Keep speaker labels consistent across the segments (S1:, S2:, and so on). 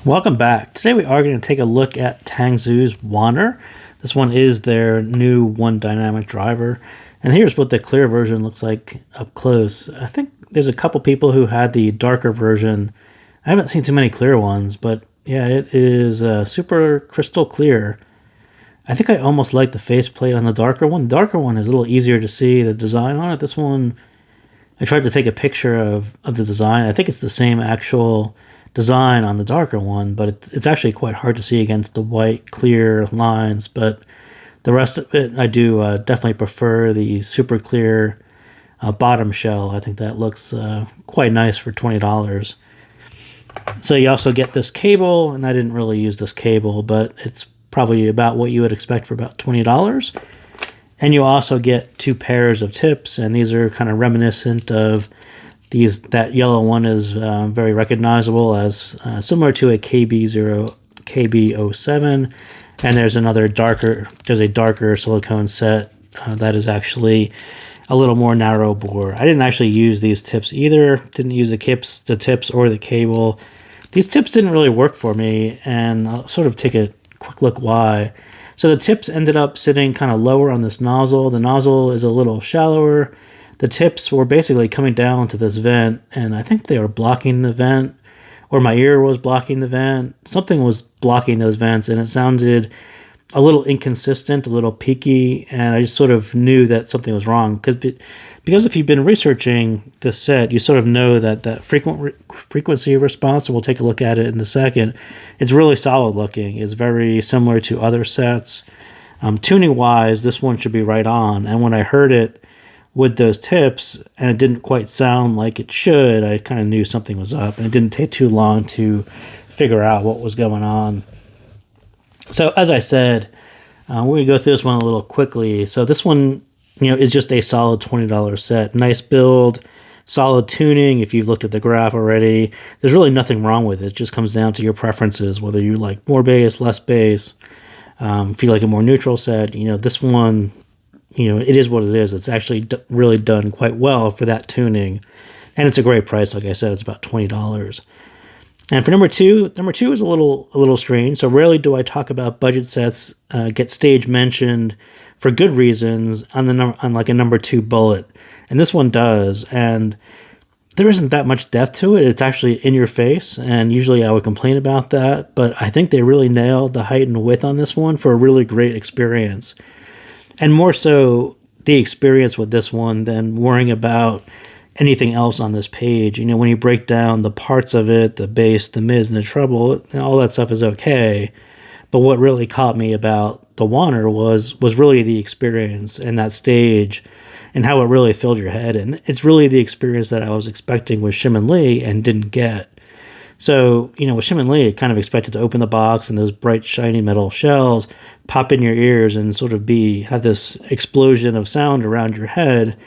S1: Welcome back. Today we are going to take a look at TANGZU's Wan'er. This one is their new one dynamic driver. And here's what the clear version looks like up close. I think there's a couple people who had the darker version. I haven't seen too many clear ones, but yeah, it is super crystal clear. I think I almost like the faceplate on the darker one. The darker one is a little easier to see the design on it. This one, I tried to take a picture of the design. I think it's the same actual design on the darker one, but it's actually quite hard to see against the white clear lines. But the rest of it, I do definitely prefer the super clear bottom shell. I think that looks quite nice for $20. So you also get this cable, and I didn't really use this cable, but it's probably about what you would expect for about $20. And you also get two pairs of tips, and these are kind of reminiscent of these. That yellow one is very recognizable as similar to a KB07, and there's a darker silicone set that is actually a little more narrow bore. I didn't actually use these tips either. Didn't use the tips or the cable. These tips didn't really work for me, and I'll sort of take a quick look why. So the tips ended up sitting kind of lower on this nozzle. The nozzle is a little shallower. The tips were basically coming down to this vent, and I think they were blocking the vent, or my ear was blocking the vent. Something was blocking those vents, and it sounded a little inconsistent, a little peaky, and I just sort of knew that something was wrong. Because if you've been researching this set, you sort of know that that frequency response, and we'll take a look at it in a second, it's really solid looking. It's very similar to other sets. Tuning-wise, this one should be right on, and when I heard it with those tips, and it didn't quite sound like it should, I kind of knew something was up, and it didn't take too long to figure out what was going on. So as I said, we're going to go through this one a little quickly. So this one, is just a solid $20 set. Nice build, solid tuning. If you've looked at the graph already, there's really nothing wrong with it. It just comes down to your preferences, whether you like more bass, less bass. If you like a more neutral set, this one, it is what it is. It's actually really done quite well for that tuning. And it's a great price. Like I said, it's about $20. And for number two is a little strange. So rarely do I talk about budget sets get stage mentioned for good reasons on like a number 2 bullet. And this one does. And there isn't that much depth to it. It's actually in your face. And usually I would complain about that. But I think they really nailed the height and width on this one for a really great experience. And more so the experience with this one than worrying about anything else on this page. When you break down the parts of it, the bass, the mids, and the treble, all that stuff is okay. But what really caught me about the Wan'er was really the experience and that stage and how it really filled your head. And it's really the experience that I was expecting with Shim and Lee and didn't get. So, with Shim and Lee, I kind of expected to open the box and those bright, shiny metal shells pop in your ears and sort of have this explosion of sound around your head,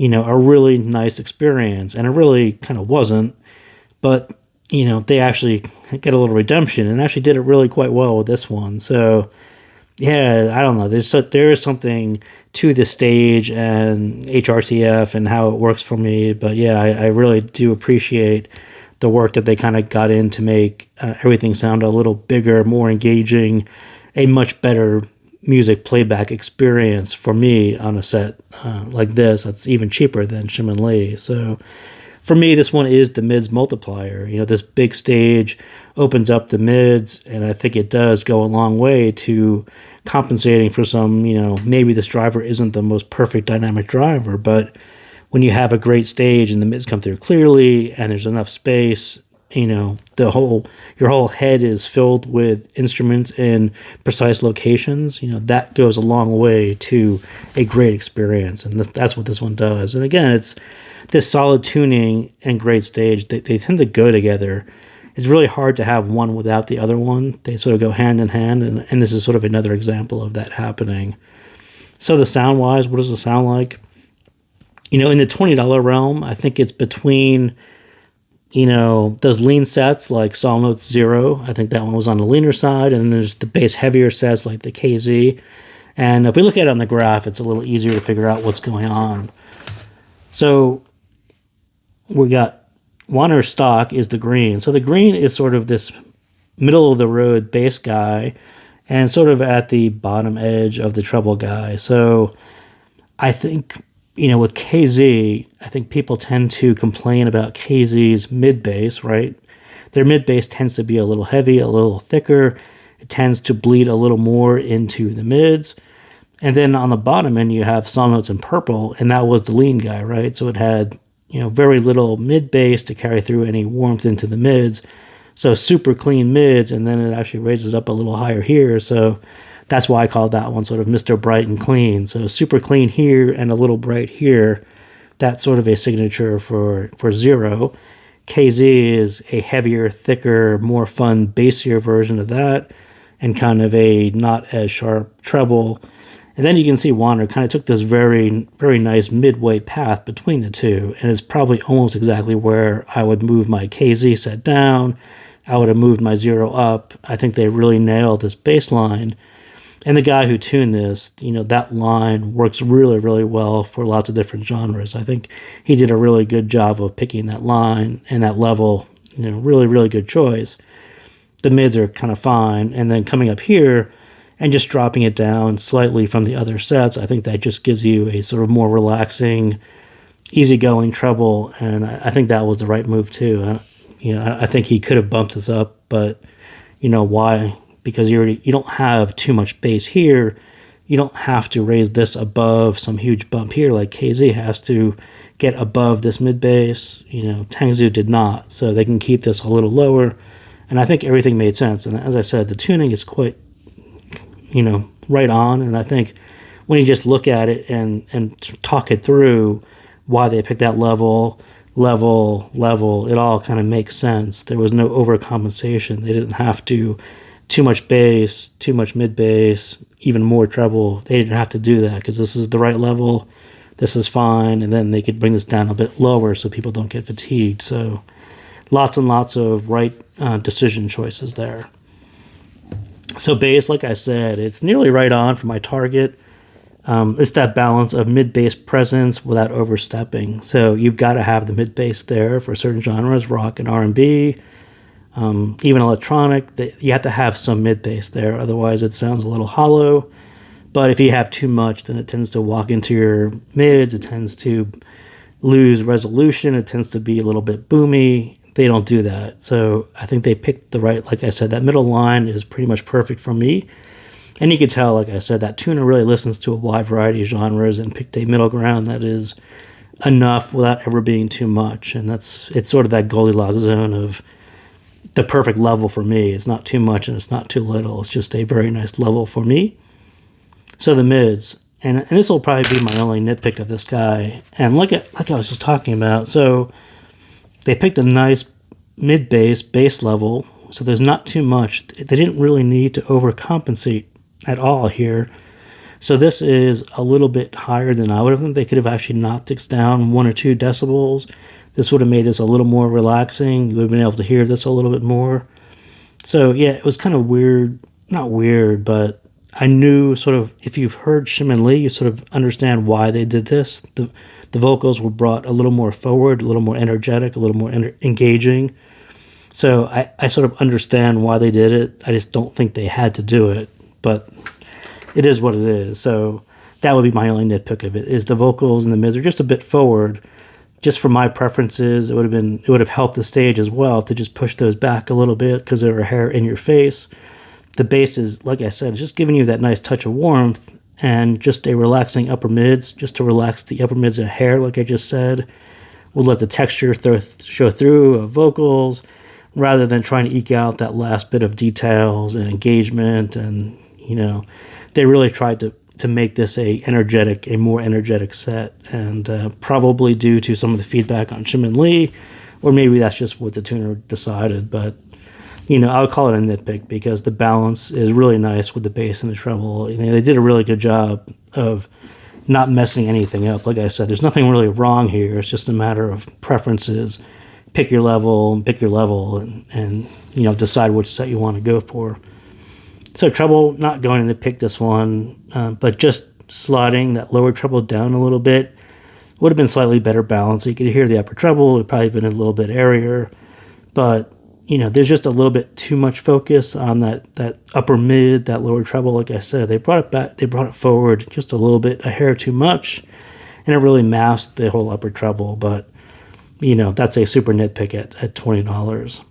S1: a really nice experience. And it really kind of wasn't. But, they actually get a little redemption and actually did it really quite well with this one. So, yeah, I don't know. There is something to the stage and HRTF and how it works for me. But, yeah, I really do appreciate the work that they kind of got in to make everything sound a little bigger, more engaging, a much better music playback experience for me on a set like this. That's even cheaper than Shim and Lee. So for me, this one is the mids multiplier. This big stage opens up the mids, and I think it does go a long way to compensating for some, maybe this driver isn't the most perfect dynamic driver, but when you have a great stage and the mids come through clearly and there's enough space, your whole head is filled with instruments in precise locations, that goes a long way to a great experience. And that's what this one does. And again, it's this solid tuning and great stage. They tend to go together. It's really hard to have one without the other one. They sort of go hand in hand. And this is sort of another example of that happening. So the sound wise, what does it sound like? In the $20 realm, I think it's between, those lean sets like Sol Notes 0. I think that one was on the leaner side. And there's the bass heavier sets like the KZ. And if we look at it on the graph, it's a little easier to figure out what's going on. So we got Wan'er stock is the green. So the green is sort of this middle of the road bass guy and sort of at the bottom edge of the treble guy. So I think, with KZ, I think people tend to complain about KZ's mid bass, right? Their mid bass tends to be a little heavy, a little thicker. It tends to bleed a little more into the mids. And then on the bottom end, you have Song Notes in Purple, and that was the lean guy, right? So it had, very little mid bass to carry through any warmth into the mids. So super clean mids, and then it actually raises up a little higher here. So that's why I called that one sort of Mr. Bright and Clean. So super clean here and a little bright here. That's sort of a signature for Zero. KZ is a heavier, thicker, more fun, bassier version of that, and kind of a not as sharp treble. And then you can see Wan'er kind of took this very, very nice midway path between the two, and it's probably almost exactly where I would move my KZ set down. I would have moved my Zero up. I think they really nailed this bass line. And the guy who tuned this, that line works really, really well for lots of different genres. I think he did a really good job of picking that line and that level, really, really good choice. The mids are kind of fine. And then coming up here and just dropping it down slightly from the other sets, I think that just gives you a sort of more relaxing, easygoing treble. And I think that was the right move too. I think he could have bumped this up, but why? Because you don't have too much bass here. You don't have to raise this above some huge bump here like KZ has to get above this mid bass. TANGZU did not, so they can keep this a little lower. And I think everything made sense. And as I said, the tuning is quite, right on. And I think when you just look at it and talk it through why they picked that level, it all kind of makes sense. There was no overcompensation. They didn't have to too much bass, too much mid bass, even more treble. They didn't have to do that because this is the right level. This is fine. And then they could bring this down a bit lower so people don't get fatigued. So lots and lots of right decision choices there. So bass, like I said, it's nearly right on for my target. It's that balance of mid bass presence without overstepping. So you've got to have the mid bass there for certain genres, rock and R&B. Even electronic, you have to have some mid bass there, otherwise it sounds a little hollow. But if you have too much, then it tends to walk into your mids, it tends to lose resolution, it tends to be a little bit boomy. They don't do that. So I think they picked the right, like I said, that middle line is pretty much perfect for me. And you can tell, like I said, that tuner really listens to a wide variety of genres and picked a middle ground that is enough without ever being too much. And it's sort of that Goldilocks zone of the perfect level for me. It's not too much and it's not too little. It's just a very nice level for me. So the mids, and this will probably be my only nitpick of this guy. And like I was just talking about, so they picked a nice mid bass level. So there's not too much. They didn't really need to overcompensate at all here. So this is a little bit higher than I would have. They could have actually knocked this down 1 or 2 decibels. This would have made this a little more relaxing. You would have been able to hear this a little bit more. So yeah, it was kind of weird. Not weird, but I knew sort of, if you've heard Shimin Lee, you sort of understand why they did this. The vocals were brought a little more forward, a little more energetic, a little more engaging. So I sort of understand why they did it. I just don't think they had to do it, but it is what it is. So that would be my only nitpick of it, is the vocals and the mids are just a bit forward. Just for my preferences, it would have helped the stage as well to just push those back a little bit because they were hair in your face. The bass is, like I said, just giving you that nice touch of warmth and just a relaxing upper mids, just to relax the upper mids a hair, like I just said. We'll let the texture show through of vocals rather than trying to eke out that last bit of details and engagement. And, they really tried to make this a more energetic set, and probably due to some of the feedback on Shimin Lee, or maybe that's just what the tuner decided. But I would call it a nitpick because the balance is really nice with the bass and the treble. They did a really good job of not messing anything up. Like I said, there's nothing really wrong here. It's just a matter of preferences. Pick your level, and decide which set you want to go for. So treble, not going to pick this one, but just sliding that lower treble down a little bit would have been slightly better balanced. So you could hear the upper treble. It would probably been a little bit airier, but you know, there's just a little bit too much focus on that upper mid, that lower treble. Like I said, they brought it back, they brought it forward just a little bit, a hair too much, and it really masked the whole upper treble. But you know, that's a super nitpick at $20.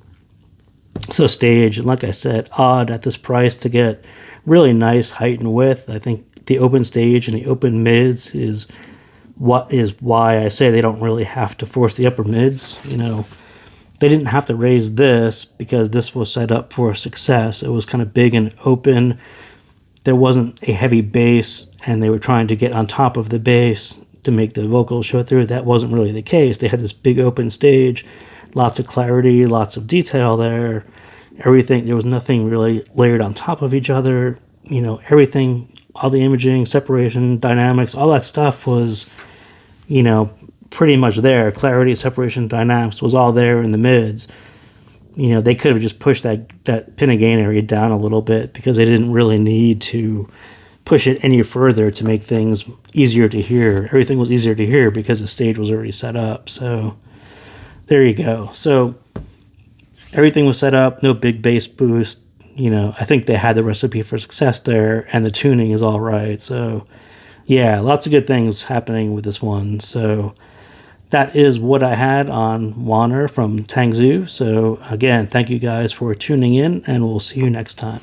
S1: So stage, and like I said, odd at this price to get really nice height and width. I think the open stage and the open mids is why I say they don't really have to force the upper mids. You know, they didn't have to raise this because this was set up for success. It was kind of big and open. There wasn't a heavy bass, and they were trying to get on top of the bass to make the vocals show through. That wasn't really the case. They had this big open stage, lots of clarity, lots of detail there. Everything, there was nothing really layered on top of each other. You know, everything, all the imaging, separation, dynamics, all that stuff was, you know, pretty much there. Clarity, separation, dynamics was all there in the mids. You know, they could have just pushed that pin and gain area down a little bit because they didn't really need to push it any further to make things easier to hear. Everything was easier to hear because the stage was already set up. So there you go. So everything was set up, no big bass boost. You know, I think they had the recipe for success there, and the tuning is all right. So yeah, lots of good things happening with this one. So that is what I had on Wan'er from TANGZU. So again, thank you guys for tuning in, and we'll see you next time.